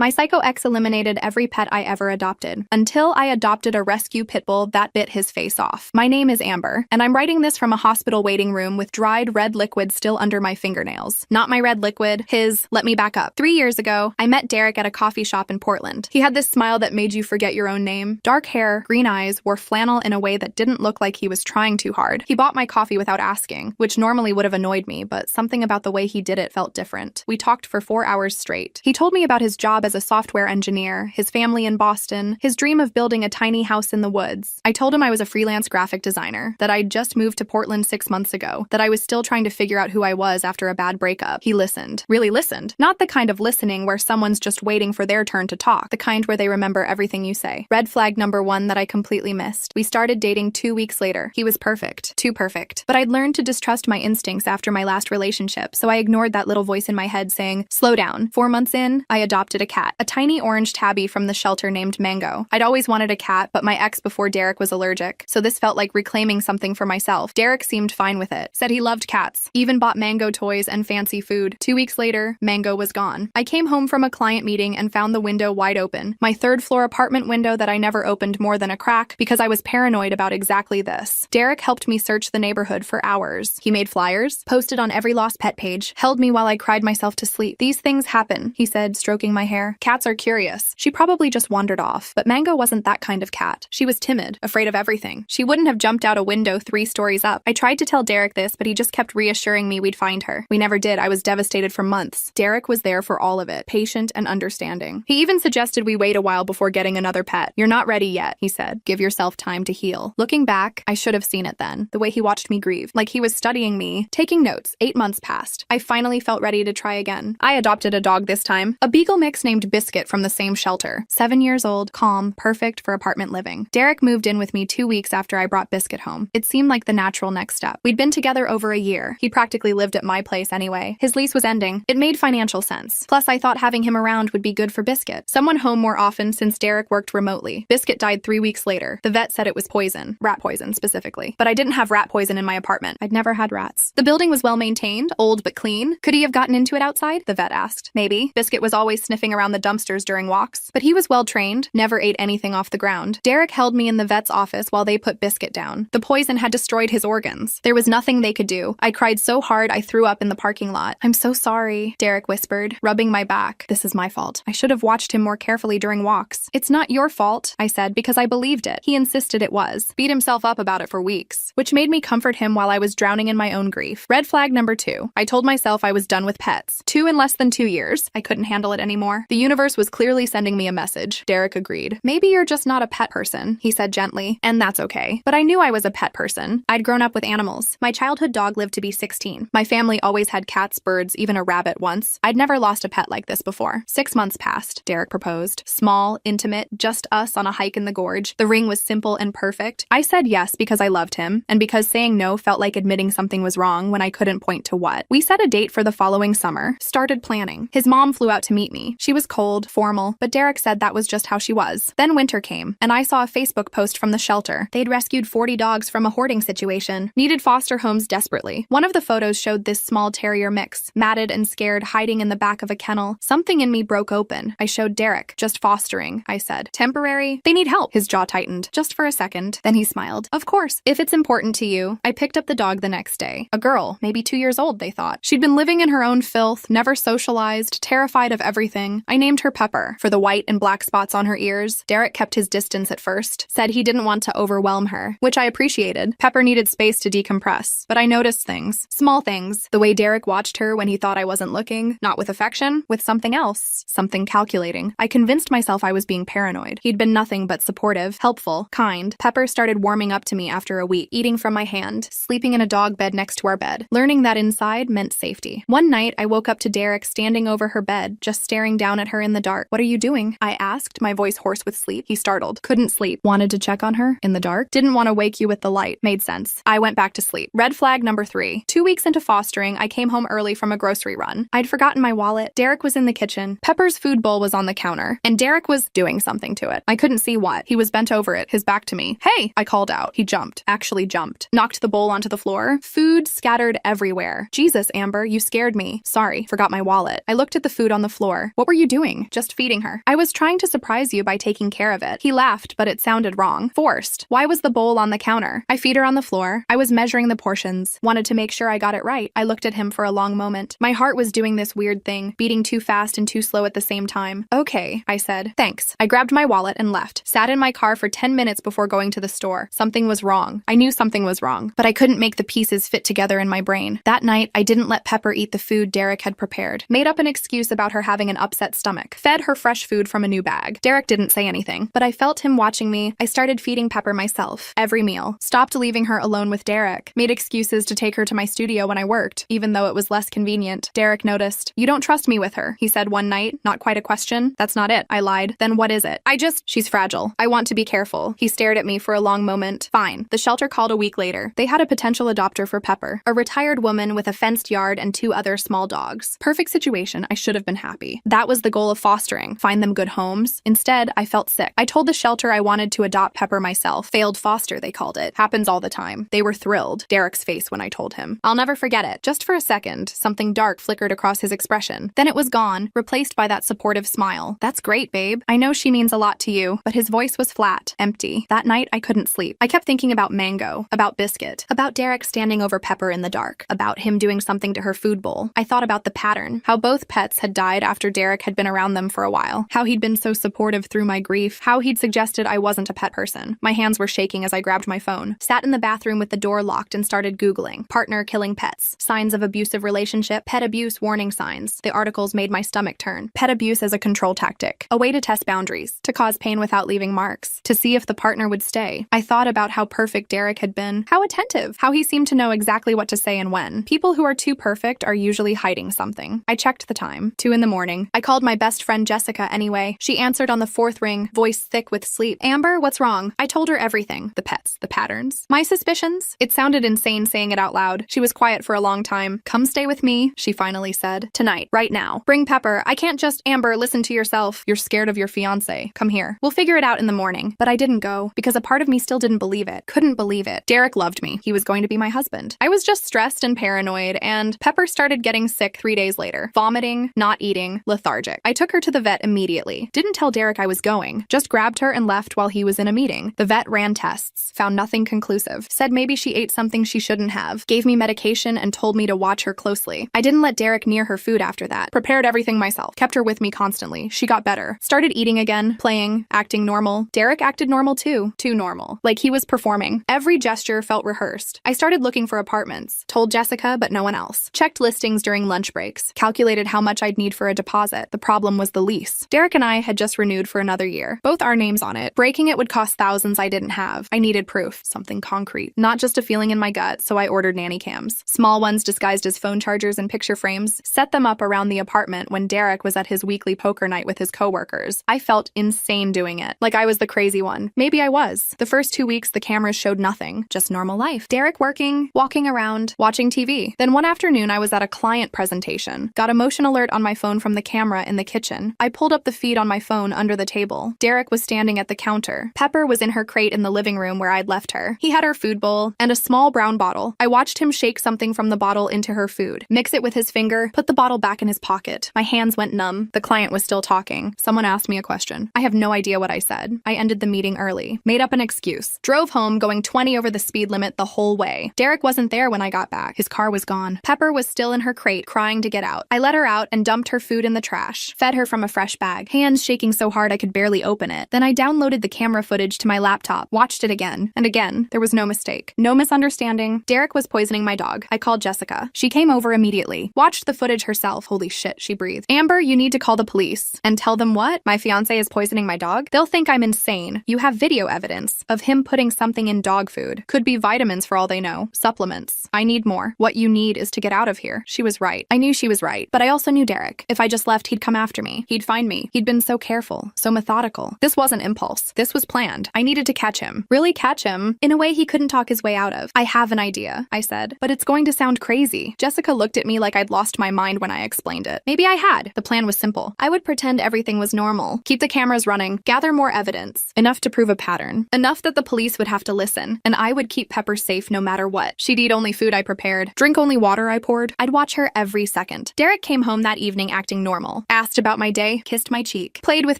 My psycho ex eliminated every pet I ever adopted, until I adopted a rescue Pitbull that bit his face off. My name is Amber, and I'm writing this from a hospital waiting room with dried red liquid still under my fingernails. Not my red liquid, his. Let me back up. 3 years ago, I met Derek at a coffee shop in Portland. He had this smile that made you forget your own name. Dark hair, green eyes, wore flannel in a way that didn't look like he was trying too hard. He bought my coffee without asking, which normally would have annoyed me, but something about the way he did it felt different. We talked for 4 hours straight. He told me about his job as a software engineer, his family in Boston, his dream of building a tiny house in the woods. I told him I was a freelance graphic designer, that I'd just moved to Portland 6 months ago, that I was still trying to figure out who I was after a bad breakup. He listened. Really listened. Not the kind of listening where someone's just waiting for their turn to talk, the kind where they remember everything you say. Red flag number 1 that I completely missed. We started dating 2 weeks later. He was perfect. Too perfect. But I'd learned to distrust my instincts after my last relationship, so I ignored that little voice in my head saying, slow down. 4 months in, I adopted a cat. A tiny orange tabby from the shelter named Mango. I'd always wanted a cat, but my ex before Derek was allergic, so this felt like reclaiming something for myself. Derek seemed fine with it. Said he loved cats. Even bought Mango toys and fancy food. 2 weeks later, Mango was gone. I came home from a client meeting and found the window wide open. My 3rd floor apartment window that I never opened more than a crack because I was paranoid about exactly this. Derek helped me search the neighborhood for hours. He made flyers, posted on every lost pet page, held me while I cried myself to sleep. These things happen, he said, stroking my hair. Cats are curious. She probably just wandered off. But Mango wasn't that kind of cat. She was timid, afraid of everything. She wouldn't have jumped out a window 3 stories up. I tried to tell Derek this, but he just kept reassuring me we'd find her. We never did. I was devastated for months. Derek was there for all of it, patient and understanding. He even suggested we wait a while before getting another pet. You're not ready yet, he said. Give yourself time to heal. Looking back, I should have seen it then. The way he watched me grieve, like he was studying me, taking notes. 8 months passed. I finally felt ready to try again. I adopted a dog this time, a beagle mix named Biscuit from the same shelter. 7 years old, calm, perfect for apartment living. Derek moved in with me 2 weeks after I brought Biscuit home. It seemed like the natural next step. We'd been together over a year. He practically lived at my place anyway. His lease was ending. It made financial sense. Plus, I thought having him around would be good for Biscuit. Someone home more often since Derek worked remotely. Biscuit died 3 weeks later. The vet said it was poison. Rat poison, specifically. But I didn't have rat poison in my apartment. I'd never had rats. The building was well maintained, old but clean. Could he have gotten into it outside? The vet asked. Maybe. Biscuit was always sniffing around the dumpsters during walks. But he was well trained, never ate anything off the ground. Derek held me in the vet's office while they put Biscuit down. The poison had destroyed his organs. There was nothing they could do. I cried so hard I threw up in the parking lot. I'm so sorry, Derek whispered, rubbing my back. This is my fault. I should have watched him more carefully during walks. It's not your fault, I said, because I believed it. He insisted it was. Beat himself up about it for weeks, which made me comfort him while I was drowning in my own grief. Red flag number 2. I told myself I was done with pets. 2 in less than 2 years. I couldn't handle it anymore. The universe was clearly sending me a message. Derek agreed. Maybe you're just not a pet person, he said gently, and that's okay. But I knew I was a pet person. I'd grown up with animals. My childhood dog lived to be 16. My family always had cats, birds, even a rabbit once. I'd never lost a pet like this before. 6 months passed. Derek proposed. Small, intimate, just us on a hike in the gorge. The ring was simple and perfect. I said yes because I loved him, and because saying no felt like admitting something was wrong when I couldn't point to what. We set a date for the following summer. Started planning. His mom flew out to meet me. She was cold, formal, but Derek said that was just how she was. Then winter came, and I saw a Facebook post from the shelter. They'd rescued 40 dogs from a hoarding situation. Needed foster homes desperately. One of the photos showed this small terrier mix, matted and scared, hiding in the back of a kennel. Something in me broke open. I showed Derek. Just fostering, I said. Temporary? They need help. His jaw tightened. Just for a second. Then he smiled. Of course, if it's important to you. I picked up the dog the next day. A girl, maybe 2 years old, they thought. She'd been living in her own filth, never socialized, terrified of everything. I named her Pepper, for the white and black spots on her ears. Derek kept his distance at first, said he didn't want to overwhelm her, which I appreciated. Pepper needed space to decompress, but I noticed things. Small things. The way Derek watched her when he thought I wasn't looking. Not with affection, with something else. Something calculating. I convinced myself I was being paranoid. He'd been nothing but supportive, helpful, kind. Pepper started warming up to me after a week, eating from my hand, sleeping in a dog bed next to our bed. Learning that inside meant safety. One night, I woke up to Derek standing over her bed, just staring down at her in the dark. What are you doing? I asked, my voice hoarse with sleep. He startled. Couldn't sleep. Wanted to check on her? In the dark? Didn't want to wake you with the light. Made sense. I went back to sleep. Red flag number 3. 2 weeks into fostering, I came home early from a grocery run. I'd forgotten my wallet. Derek was in the kitchen. Pepper's food bowl was on the counter, and Derek was doing something to it. I couldn't see what. He was bent over it, his back to me. Hey! I called out. He jumped. Actually jumped. Knocked the bowl onto the floor. Food scattered everywhere. Jesus, Amber, you scared me. Sorry. Forgot my wallet. I looked at the food on the floor. What were you doing? Just feeding her. I was trying to surprise you by taking care of it. He laughed, but it sounded wrong. Forced. Why was the bowl on the counter? I feed her on the floor. I was measuring the portions. Wanted to make sure I got it right. I looked at him for a long moment. My heart was doing this weird thing, beating too fast and too slow at the same time. Okay, I said. Thanks. I grabbed my wallet and left. Sat in my car for 10 minutes before going to the store. Something was wrong. I knew something was wrong, but I couldn't make the pieces fit together in my brain. That night, I didn't let Pepper eat the food Derek had prepared. Made up an excuse about her having an upset stomach. Fed her fresh food from a new bag. Derek didn't say anything, but I felt him watching me. I started feeding Pepper myself. Every meal. Stopped leaving her alone with Derek. Made excuses to take her to my studio when I worked, even though it was less convenient. Derek noticed. You don't trust me with her, he said one night. Not quite a question. That's not it, I lied. Then what is it? She's fragile. I want to be careful. He stared at me for a long moment. Fine. The shelter called a week later. They had a potential adopter for Pepper. A retired woman with a fenced yard and 2 other small dogs. Perfect situation. I should have been happy. That was the goal of fostering. Find them good homes. Instead, I felt sick. I told the shelter I wanted to adopt Pepper myself. Failed foster, they called it. Happens all the time. They were thrilled. Derek's face when I told him. I'll never forget it. Just for a second, something dark flickered across his expression. Then it was gone, replaced by that supportive smile. That's great, babe. I know she means a lot to you, but his voice was flat, empty. That night, I couldn't sleep. I kept thinking about Mango, about Biscuit, about Derek standing over Pepper in the dark, about him doing something to her food bowl. I thought about the pattern, how both pets had died after Derek had been around them for a while, how he'd been so supportive through my grief, how he'd suggested I wasn't a pet person. My hands were shaking as I grabbed my phone, sat in the bathroom with the door locked and started Googling. Partner killing pets, signs of abusive relationship, pet abuse warning signs. The articles made my stomach turn. Pet abuse as a control tactic, a way to test boundaries, to cause pain without leaving marks, to see if the partner would stay. I thought about how perfect Derek had been, how attentive, how he seemed to know exactly what to say and when. People who are too perfect are usually hiding something. I checked the time, 2 a.m. I called my best friend Jessica anyway. She answered on the 4th ring, voice thick with sleep. Amber, what's wrong? I told her everything. The pets, the patterns, my suspicions. It sounded insane saying it out loud. She was quiet for a long time. Come stay with me, she finally said. Tonight, right now. Bring Pepper. I can't just, Amber, listen to yourself. You're scared of your fiancé. Come here. We'll figure it out in the morning. But I didn't go, because a part of me still didn't believe it. Couldn't believe it. Derek loved me. He was going to be my husband. I was just stressed and paranoid, and Pepper started getting sick 3 days later. Vomiting, not eating, lethargic. I took her to the vet immediately. Didn't tell Derek I was going. Just grabbed her and left while he was in a meeting. The vet ran tests. Found nothing conclusive. Said maybe she ate something she shouldn't have. Gave me medication and told me to watch her closely. I didn't let Derek near her food after that. Prepared everything myself. Kept her with me constantly. She got better. Started eating again, playing, acting normal. Derek acted normal too. Too normal. Like he was performing. Every gesture felt rehearsed. I started looking for apartments. Told Jessica, but no one else. Checked listings during lunch breaks. Calculated how much I'd need for a deposit. The problem was the lease. Derek and I had just renewed for another year. Both our names on it. Breaking it would cost thousands I didn't have. I needed proof. Something concrete. Not just a feeling in my gut, so I ordered nanny cams. Small ones disguised as phone chargers and picture frames. Set them up around the apartment when Derek was at his weekly poker night with his coworkers. I felt insane doing it. Like I was the crazy one. Maybe I was. The first 2 weeks, the cameras showed nothing. Just normal life. Derek working, walking around, watching TV. Then one afternoon, I was at a client presentation. Got a motion alert on my phone from the camera in the kitchen. I pulled up the feed on my phone under the table. Derek was standing at the counter. Pepper was in her crate in the living room where I'd left her. He had her food bowl and a small brown bottle. I watched him shake something from the bottle into her food, mix it with his finger, put the bottle back in his pocket. My hands went numb. The client was still talking. Someone asked me a question. I have no idea what I said. I ended the meeting early. Made up an excuse. Drove home going 20 over the speed limit the whole way. Derek wasn't there when I got back. His car was gone. Pepper was still in her crate, crying to get out. I let her out and dumped her food in the trash. Fed her from a fresh bag. Hands shaking so hard I could barely open it. Then I downloaded the camera footage to my laptop. Watched it again. And again. There was no mistake. No misunderstanding. Derek was poisoning my dog. I called Jessica. She came over immediately. Watched the footage herself. Holy shit, she breathed. Amber, you need to call the police. And tell them what? My fiancé is poisoning my dog? They'll think I'm insane. You have video evidence of him putting something in dog food. Could be vitamins for all they know. Supplements. I need more. What you need is to get out of here. She was right. I knew she was right. But I also knew Derek. If I just left, he'd come after me. He'd find me. He'd been so careful. So methodical. This wasn't impulse. This was planned. I needed to catch him. Really catch him. In a way he couldn't talk his way out of. I have an idea, I said. But it's going to sound crazy. Jessica looked at me like I'd lost my mind when I explained it. Maybe I had. The plan was simple. I would pretend everything was normal. Keep the cameras running. Gather more evidence. Enough to prove a pattern. Enough that the police would have to listen. And I would keep Pepper safe no matter what. She'd eat only food I prepared. Drink only water I poured. I'd watch her every second. Derek came home that evening acting normal. asked about my day, kissed my cheek, played with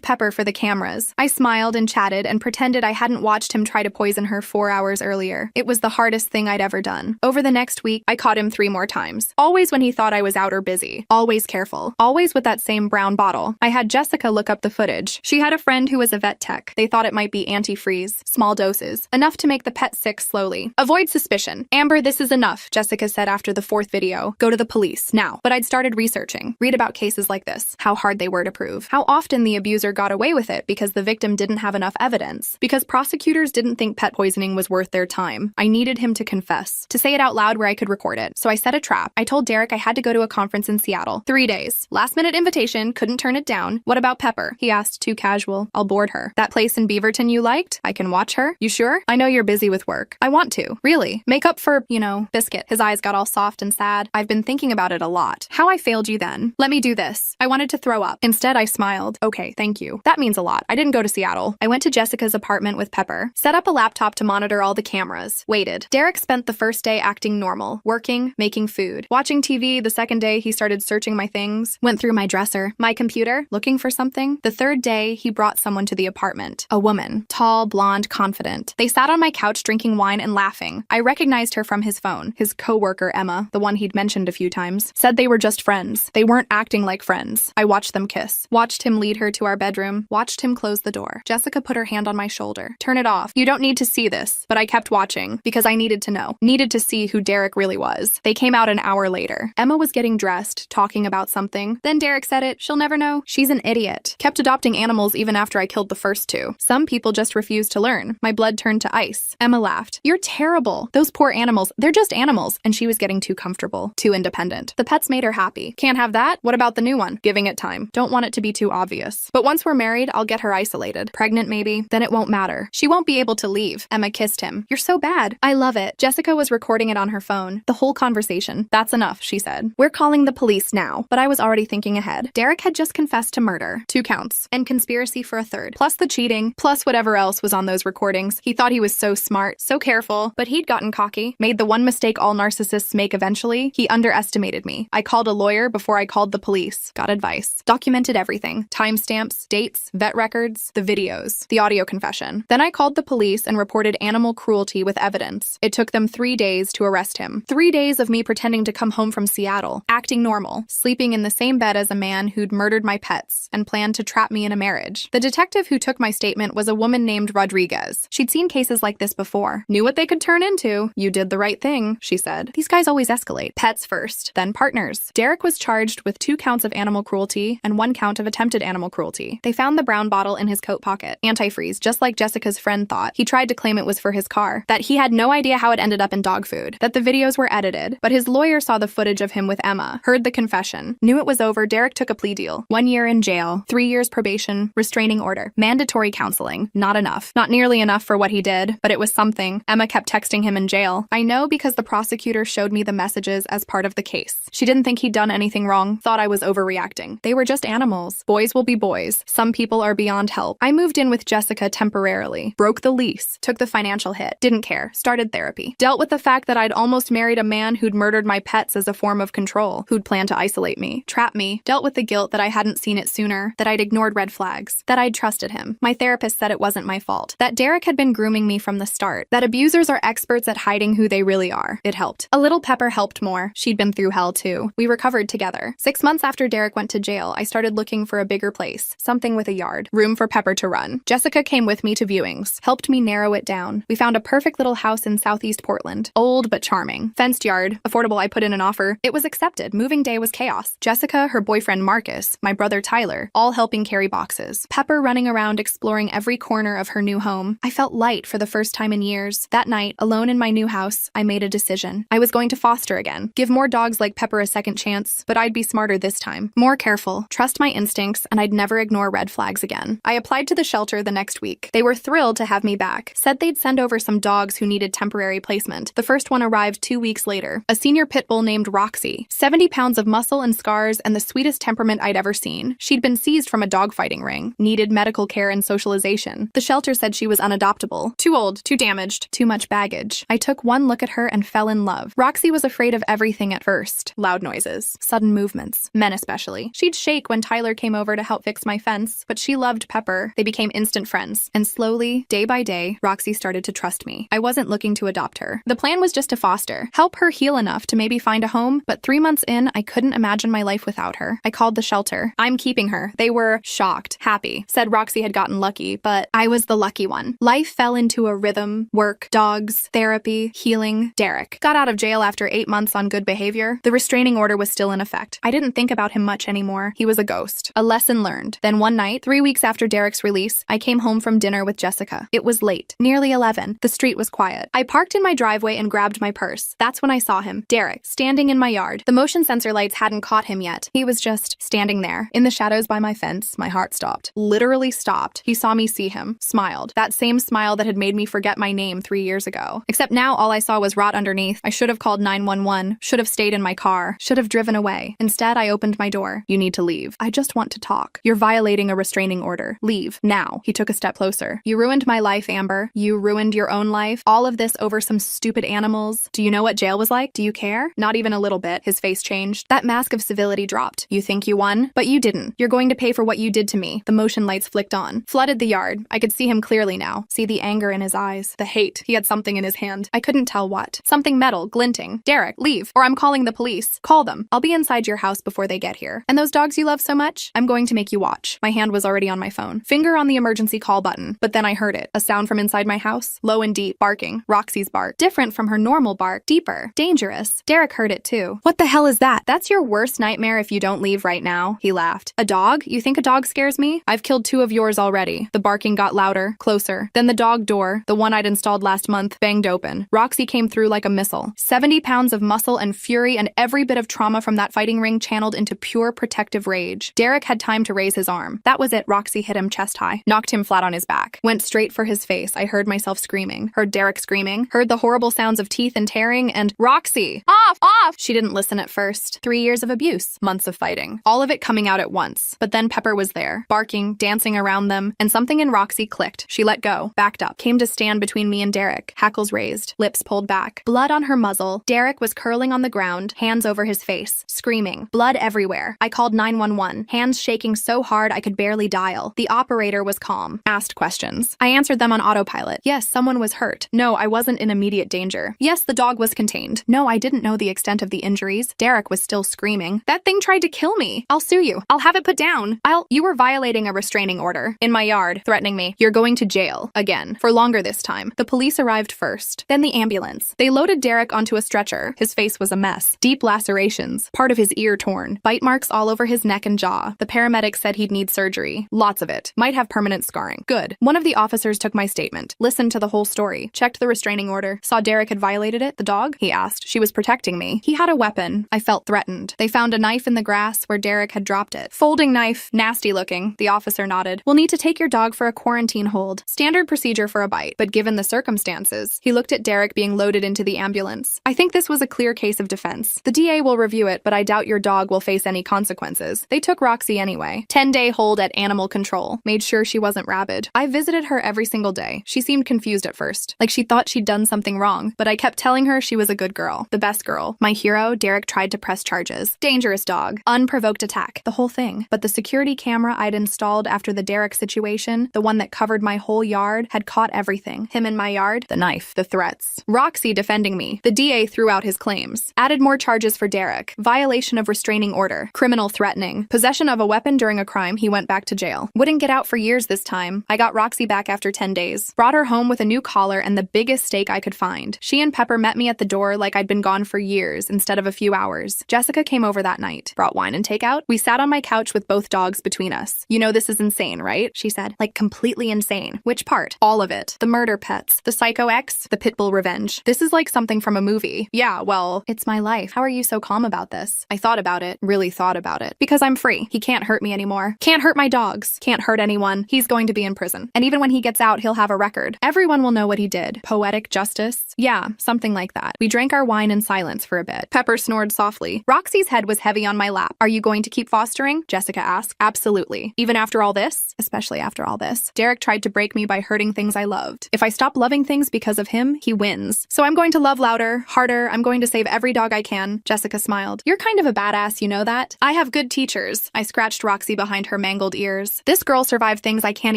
Pepper for the cameras. I smiled and chatted and pretended I hadn't watched him try to poison her 4 hours earlier. It was the hardest thing I'd ever done. Over the next week, I caught him 3 more times. Always when he thought I was out or busy. Always careful. Always with that same brown bottle. I had Jessica look up the footage. She had a friend who was a vet tech. They thought it might be antifreeze. Small doses. Enough to make the pet sick slowly. Avoid suspicion. Amber, this is enough, Jessica said after the 4th video. Go to the police, now. But I'd started researching. Read about cases like this. How hard they were to prove. How often the abuser got away with it because the victim didn't have enough evidence. Because prosecutors didn't think pet poisoning was worth their time. I needed him to confess. To say it out loud where I could record it. So I set a trap. I told Derek I had to go to a conference in Seattle. 3 days. Last minute invitation. Couldn't turn it down. What about Pepper? He asked, too casual. I'll board her. That place in Beaverton you liked? I can watch her. You sure? I know you're busy with work. I want to. Really. Make up for, Biscuit. His eyes got all soft and sad. I've been thinking about it a lot. How I failed you then. Let me do this. I wanted to throw up. Instead, I smiled. Okay, thank you. That means a lot. I didn't go to Seattle. I went to Jessica's apartment with Pepper. Set up a laptop to monitor all the cameras. Waited. Derek spent the first day acting normal. Working, making food. Watching TV. The second day, he started searching my things. Went through my dresser. My computer. Looking for something. The third day, he brought someone to the apartment. A woman. Tall, blonde, confident. They sat on my couch drinking wine and laughing. I recognized her from his phone. His co-worker, Emma, the one he'd mentioned a few times, said they were just friends. They weren't acting like friends. I watched them kiss. Watched him lead her to our bedroom. Watched him close the door. Jessica put her hand on my shoulder. Turn it off. You don't need to see this. But I kept watching because I needed to know. Needed to see who Derek really was. They came out an hour later. Emma was getting dressed, talking about something. Then Derek said it. She'll never know. She's an idiot. Kept adopting animals even after I killed the first 2. Some people just refuse to learn. My blood turned to ice. Emma laughed. You're terrible. Those poor animals. They're just animals. And she was getting too comfortable. Too independent. The pets made her happy. Can't have that? What about the new one? Giving it time. Don't want it to be too obvious. But once we're married, I'll get her isolated. Pregnant maybe. Then it won't matter. She won't be able to leave. Emma kissed him. You're so bad. I love it. Jessica was recording it on her phone. The whole conversation. That's enough, she said. We're calling the police now. But I was already thinking ahead. Derek had just confessed to murder. 2 counts. And conspiracy for a 3rd. Plus the cheating. Plus whatever else was on those recordings. He thought he was so smart. So careful. But he'd gotten cocky. Made the one mistake all narcissists make eventually. He underestimated me. I called a lawyer before I called the police. Got advice. Documented everything. Timestamps, dates, vet records, the videos, the audio confession. Then I called the police and reported animal cruelty with evidence. It took them 3 days to arrest him. 3 days of me pretending to come home from Seattle, acting normal, sleeping in the same bed as a man who'd murdered my pets and planned to trap me in a marriage. The detective who took my statement was a woman named Rodriguez. She'd seen cases like this before. Knew what they could turn into. You did the right thing, she said. These guys always escalate. Pets first, then partners. Derek was charged with 2 counts of animal cruelty and 1 count of attempted animal cruelty. They found the brown bottle in his coat pocket. Antifreeze, just like Jessica's friend thought. He tried to claim it was for his car. That he had no idea how it ended up in dog food. That the videos were edited. But his lawyer saw the footage of him with Emma. Heard the confession. Knew it was over. Derek took a plea deal. 1 year in jail. 3 years probation. Restraining order. Mandatory counseling. Not enough. Not nearly enough for what he did, but it was something. Emma kept texting him in jail. I know because the prosecutor showed me the messages as part of the case. She didn't think he'd done anything wrong. Thought I was overreacting. They were just animals. Boys will be boys. Some people are beyond help. I moved in with Jessica temporarily. Broke the lease. Took the financial hit. Didn't care. Started therapy. Dealt with the fact that I'd almost married a man who'd murdered my pets as a form of control. Who'd planned to isolate me. Trap me. Dealt with the guilt that I hadn't seen it sooner. That I'd ignored red flags. That I'd trusted him. My therapist said it wasn't my fault. That Derek had been grooming me from the start. That abusers are experts at hiding who they really are. It helped. A little Pepper helped more. She'd been through hell too. We recovered together. 6 months after Derek went to jail, I started looking for a bigger place. Something with a yard. Room for Pepper to run. Jessica came with me to viewings. Helped me narrow it down. We found a perfect little house in southeast Portland. Old but charming. Fenced yard. Affordable. I put in an offer. It was accepted. Moving day was chaos. Jessica, her boyfriend Marcus, my brother Tyler, all helping carry boxes. Pepper running around exploring every corner of her new home. I felt light for the first time in years. That night, alone in my new house, I made a decision. I was going to foster again. Give more dogs like Pepper a second chance, but I'd be smarter this time. More careful. Trust my instincts, and I'd never ignore red flags again. I applied to the shelter the next week. They were thrilled to have me back. Said they'd send over some dogs who needed temporary placement. The first one arrived 2 weeks later. A senior Pitbull named Roxy. 70 pounds of muscle and scars and the sweetest temperament I'd ever seen. She'd been seized from a dogfighting ring. Needed medical care and socialization. The shelter said she was unadoptable. Too old, too damaged, too much baggage. I took one look at her and fell in love. Roxy was afraid of everything at first. Loud noises. Sudden movements. Men especially. She'd She'd shake when Tyler came over to help fix my fence, but she loved Pepper. They became instant friends. And slowly, day by day, Roxy started to trust me. I wasn't looking to adopt her. The plan was just to foster, help her heal enough to maybe find a home, but 3 months in, I couldn't imagine my life without her. I called the shelter. I'm keeping her. They were shocked, happy, said Roxy had gotten lucky, but I was the lucky one. Life fell into a rhythm: work, dogs, therapy, healing. Derek got out of jail after 8 months on good behavior. The restraining order was still in effect. I didn't think about him much anymore. He was a ghost. A lesson learned. Then one night, 3 weeks after Derek's release, I came home from dinner with Jessica. It was late, nearly 11. The street was quiet. I parked in my driveway and grabbed my purse. That's when I saw him, Derek, standing in my yard. The motion sensor lights hadn't caught him yet. He was just standing there. In the shadows by my fence, my heart stopped. Literally stopped. He saw me see him, smiled. That same smile that had made me forget my name 3 years ago. Except now all I saw was rot underneath. I should have called 911, should have stayed in my car, should have driven away. Instead, I opened my door. You need to leave. I just want to talk. You're violating a restraining order. Leave. Now. He took a step closer. You ruined my life, Amber. You ruined your own life. All of this over some stupid animals. Do you know what jail was like? Do you care? Not even a little bit. His face changed. That mask of civility dropped. You think you won? But you didn't. You're going to pay for what you did to me. The motion lights flicked on. Flooded the yard. I could see him clearly now. See the anger in his eyes. The hate. He had something in his hand. I couldn't tell what. Something metal, glinting. Derek, leave, or I'm calling the police. Call them. I'll be inside your house before they get here. And those dogs you love so much? I'm going to make you watch. My hand was already on my phone. Finger on the emergency call button. But then I heard it. A sound from inside my house. Low and deep. Barking. Roxy's bark. Different from her normal bark. Deeper. Dangerous. Derek heard it too. What the hell is that? That's your worst nightmare if you don't leave right now. He laughed. A dog? You think a dog scares me? I've killed 2 of yours already. The barking got louder, closer. Then the dog door, the one I'd installed last month, banged open. Roxy came through like a missile. 70 pounds of muscle and fury and every bit of trauma from that fighting ring channeled into pure protective rage. Derek had time to raise his arm. That was it. Roxy hit him chest high, knocked him flat on his back, went straight for his face. I heard myself screaming, heard Derek screaming, heard the horrible sounds of teeth and tearing, and Roxy! Off! Off! She didn't listen at first. 3 years of abuse, months of fighting, all of it coming out at once. But then Pepper was there, barking, dancing around them, and something in Roxy clicked. She let go, backed up, came to stand between me and Derek, hackles raised, lips pulled back, blood on her muzzle. Derek was curling on the ground, hands over his face, screaming, blood everywhere. I called 911, hands shaking so hard I could barely dial. The operator was calm, asked questions. I answered them on autopilot. Yes, someone was hurt. No, I wasn't in immediate danger. Yes, the dog was contained. No, I didn't know the extent of the injuries. Derek was still screaming. That thing tried to kill me. I'll sue you. I'll have it put down. You were violating a restraining order. In my yard, threatening me. You're going to jail. Again. For longer this time. The police arrived first. Then the ambulance. They loaded Derek onto a stretcher. His face was a mess. Deep lacerations. Part of his ear torn. Bite marks all over his neck and jaw. The paramedics said he'd need surgery. Lots of it. Might have permanent scarring. Good. One of the officers took my statement. Listened to the whole story. Checked the restraining order. Saw Derek had violated it. The dog? He asked. She was protecting me. He had a weapon. I felt threatened. They found a knife in the grass where Derek had dropped it. Folding knife. Nasty looking. The officer nodded. We'll need to take your dog for a quarantine hold. Standard procedure for a bite. But given the circumstances, he looked at Derek being loaded into the ambulance. I think this was a clear case of defense. The DA will review it, but I doubt your dog will face any consequences. They took Roxy anyway. 10-day hold at animal control. Made sure she wasn't rabid. I visited her every single day. She seemed confused at first. Like she thought she'd done something wrong. But I kept telling her she was a good girl. The best girl. My hero, Derek, tried to press charges. Dangerous dog. Unprovoked attack. The whole thing. But the security camera I'd installed after the Derek situation, the one that covered my whole yard, had caught everything. Him in my yard, the knife, the threats. Roxy defending me. The DA threw out his claims. Added more charges for Derek. Violation of restraining order. Criminal threatening. Possession of a weapon during a crime. He went back to jail. Wouldn't get out for years this time. I got Roxy back after 10 days. Brought her home with a new collar and the biggest steak I could find. She and Pepper met me at the door like I'd been gone for years instead of a few hours. Jessica came over that night. Brought wine and takeout. We sat on my couch with both dogs between us. You know this is insane, right? She said. Like completely insane. Which part? All of it. The murder pets. The psycho ex. The Pitbull revenge. This is like something from a movie. Yeah, well, it's my life. How are you so calm about this? I thought about it. Really thought about it. Because I'm free. He can't hurt me anymore. Can't hurt my dogs. Can't hurt anyone. He's going to be in prison. And even when he gets out, he'll have a record. Everyone will know what he did. Poetic justice? Yeah, something like that. We drank our wine in silence for a bit. Pepper snored softly. Roxy's head was heavy on my lap. Are you going to keep fostering? Jessica asked. Absolutely. Even after all this? Especially after all this. Derek tried to break me by hurting things I loved. If I stop loving things because of him, he wins. So I'm going to love louder, harder. I'm going to save every dog I can. Jessica smiled. You're kind of a badass, you know that? I have have good teachers. I scratched Roxy behind her mangled ears. This girl survived things I can't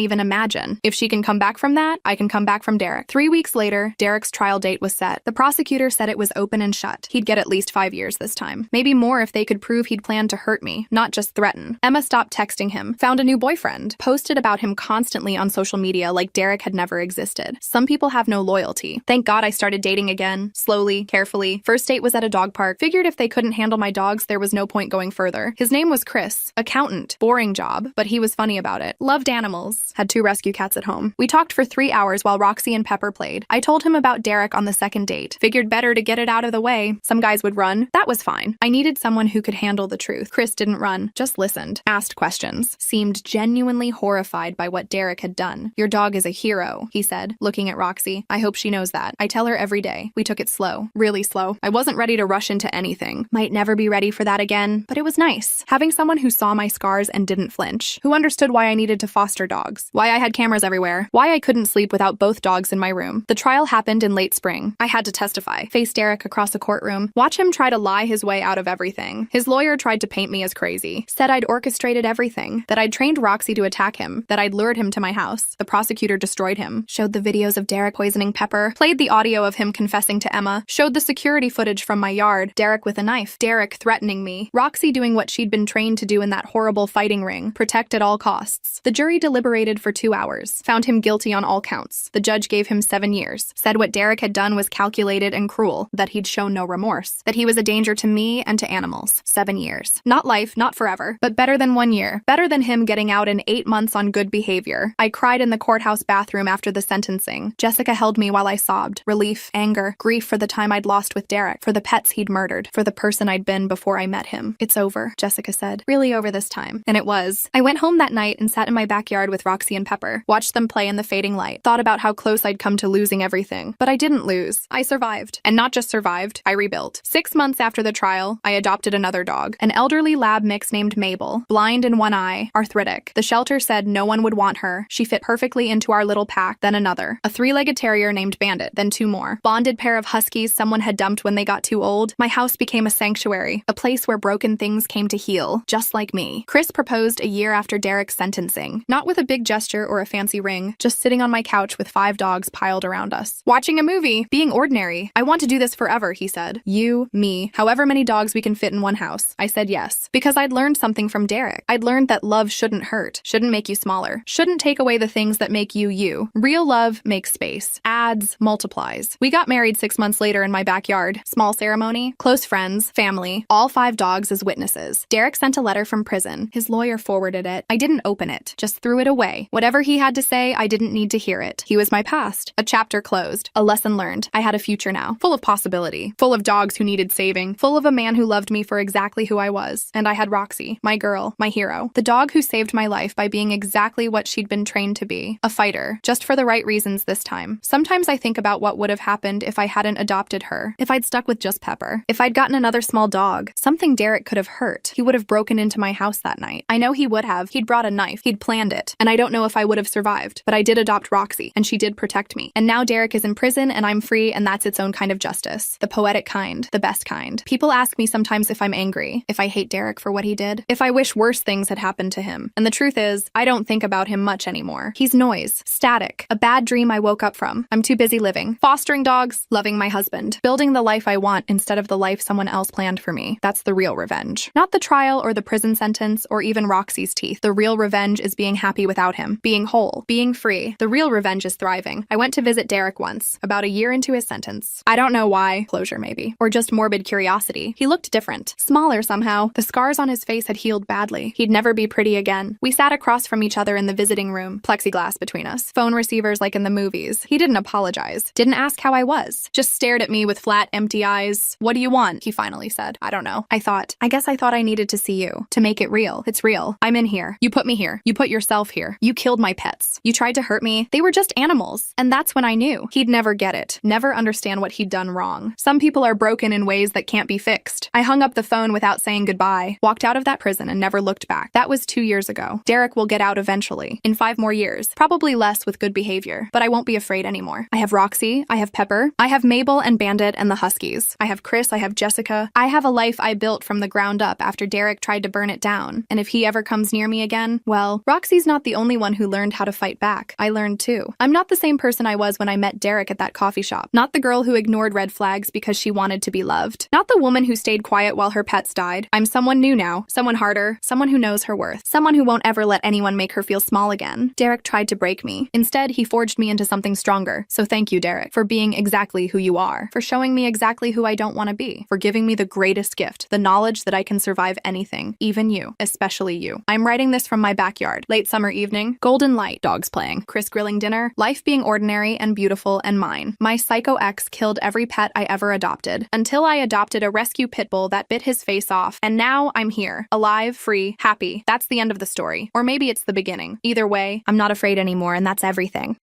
even imagine. If she can come back from that, I can come back from Derek. 3 weeks later, Derek's trial date was set. The prosecutor said it was open and shut. He'd get at least 5 years this time. Maybe more if they could prove he'd planned to hurt me, not just threaten. Emma stopped texting him, found a new boyfriend, posted about him constantly on social media like Derek had never existed. Some people have no loyalty. Thank God I started dating again, slowly, carefully. First date was at a dog park. Figured if they couldn't handle my dogs, there was no point going further. His name was Chris. Accountant. Boring job, but he was funny about it. Loved animals. Had 2 rescue cats at home. We talked for 3 hours while Roxy and Pepper played. I told him about Derek on the second date. Figured better to get it out of the way. Some guys would run. That was fine. I needed someone who could handle the truth. Chris didn't run, just listened, asked questions, seemed genuinely horrified by what Derek had done. Your dog is a hero, he said, looking at Roxy. I hope she knows that. I tell her every day. We took it slow, really slow. I wasn't ready to rush into anything. Might never be ready for that again, but it was nice. Having someone who saw my scars and didn't flinch, who understood why I needed to foster dogs, why I had cameras everywhere, why I couldn't sleep without both dogs in my room. The trial happened in late spring. I had to testify, face Derek across a courtroom, watch him try to lie his way out of everything. His lawyer tried to paint me as crazy, said I'd orchestrated everything, that I'd trained Roxy to attack him, that I'd lured him to my house. The prosecutor destroyed him, showed the videos of Derek poisoning Pepper, played the audio of him confessing to Emma, showed the security footage from my yard, Derek with a knife, Derek threatening me, Roxy doing what she'd been trained to do in that horrible fighting ring, protect at all costs. The jury deliberated for 2 hours, found him guilty on all counts. The judge gave him 7 years, said what Derek had done was calculated and cruel, that he'd shown no remorse, that he was a danger to me and to animals. 7 years. Not life, not forever, but better than 1 year. Better than him getting out in 8 months on good behavior. I cried in the courthouse bathroom after the sentencing. Jessica held me while I sobbed. Relief, anger, grief for the time I'd lost with Derek, for the pets he'd murdered, for the person I'd been before I met him. It's over, Jessica said. Really over this time. And it was. I went home that night and sat in my backyard with Roxy and Pepper, watched them play in the fading light, thought about how close I'd come to losing everything. But I didn't lose. I survived. And not just survived, I rebuilt. 6 months after the trial, I adopted another dog, an elderly lab mix named Mabel, blind in one eye, arthritic. The shelter said no one would want her. She fit perfectly into our little pack, then another. A 3-legged terrier named Bandit, then 2 more. Bonded pair of huskies someone had dumped when they got too old. My house became a sanctuary, a place where broken things came to heal, just like me. Chris proposed a year after Derek's sentencing, not with a big gesture or a fancy ring, just sitting on my couch with 5 dogs piled around us. Watching a movie, being ordinary. I want to do this forever, he said. You, me, however many dogs we can fit in one house. I said yes, because I'd learned something from Derek. I'd learned that love shouldn't hurt, shouldn't make you smaller, shouldn't take away the things that make you you. Real love makes space, adds, multiplies. We got married 6 months later in my backyard. Small ceremony, close friends, family, all 5 dogs as witnesses. Derek sent a letter from prison. His lawyer forwarded it. I didn't open it, just threw it away. Whatever he had to say, I didn't need to hear it. He was my past. A chapter closed. A lesson learned. I had a future now, full of possibility, full of dogs who needed saving, full of a man who loved me for exactly who I was. And I had Roxy, my girl, my hero, the dog who saved my life by being exactly what she'd been trained to be, a fighter, just for the right reasons this time. Sometimes I think about what would have happened if I hadn't adopted her, if I'd stuck with just Pepper, if I'd gotten another small dog, something Derek could have hurt. He would have broken into my house that night. I know he would have. He'd brought a knife. He'd planned it. And I don't know if I would have survived, but I did adopt Roxy, and she did protect me. And now Derek is in prison and I'm free, and that's its own kind of justice. The poetic kind, the best kind. People ask me sometimes if I'm angry, if I hate Derek for what he did, if I wish worse things had happened to him. And the truth is, I don't think about him much anymore. He's noise, static, a bad dream I woke up from. I'm too busy living, fostering dogs, loving my husband, building the life I want instead of the life someone else planned for me. That's the real revenge. Not the trial or the prison sentence or even Roxy's teeth. The real revenge is being happy without him, being whole, being free. The real revenge is thriving. I went to visit Derek once, about a year into his sentence. I don't know why, closure maybe, or just morbid curiosity. He looked different, smaller somehow. The scars on his face had healed badly. He'd never be pretty again. We sat across from each other in the visiting room, plexiglass between us, phone receivers like in the movies. He didn't apologize, didn't ask how I was, just stared at me with flat, empty eyes. What do you want? He finally said. I don't know. I guess I thought I needed to see you, to make it real. It's real. I'm in here. You put me here. You put yourself here. You killed my pets. You tried to hurt me. They were just animals. And that's when I knew. He'd never get it, never understand what he'd done wrong. Some people are broken in ways that can't be fixed. I hung up the phone without saying goodbye, walked out of that prison and never looked back. That was 2 years ago. Derek will get out eventually, in 5 more years, probably less with good behavior, but I won't be afraid anymore. I have Roxy, I have Pepper, I have Mabel and Bandit and the Huskies. I have Chris, I have Jessica. I have a life I built from the ground up after after Derek tried to burn it down. And if he ever comes near me again, well, Roxy's not the only one who learned how to fight back. I learned too. I'm not the same person I was when I met Derek at that coffee shop. Not the girl who ignored red flags because she wanted to be loved. Not the woman who stayed quiet while her pets died. I'm someone new now. Someone harder. Someone who knows her worth. Someone who won't ever let anyone make her feel small again. Derek tried to break me. Instead, he forged me into something stronger. So thank you, Derek, for being exactly who you are. For showing me exactly who I don't want to be. For giving me the greatest gift. The knowledge that I can survive anything. Even you. Especially you. I'm writing this from my backyard. Late summer evening. Golden light. Dogs playing. Chris grilling dinner. Life being ordinary and beautiful and mine. My psycho ex killed every pet I ever adopted. Until I adopted a rescue pit bull that bit his face off. And now I'm here. Alive, free, happy. That's the end of the story. Or maybe it's the beginning. Either way, I'm not afraid anymore, and that's everything.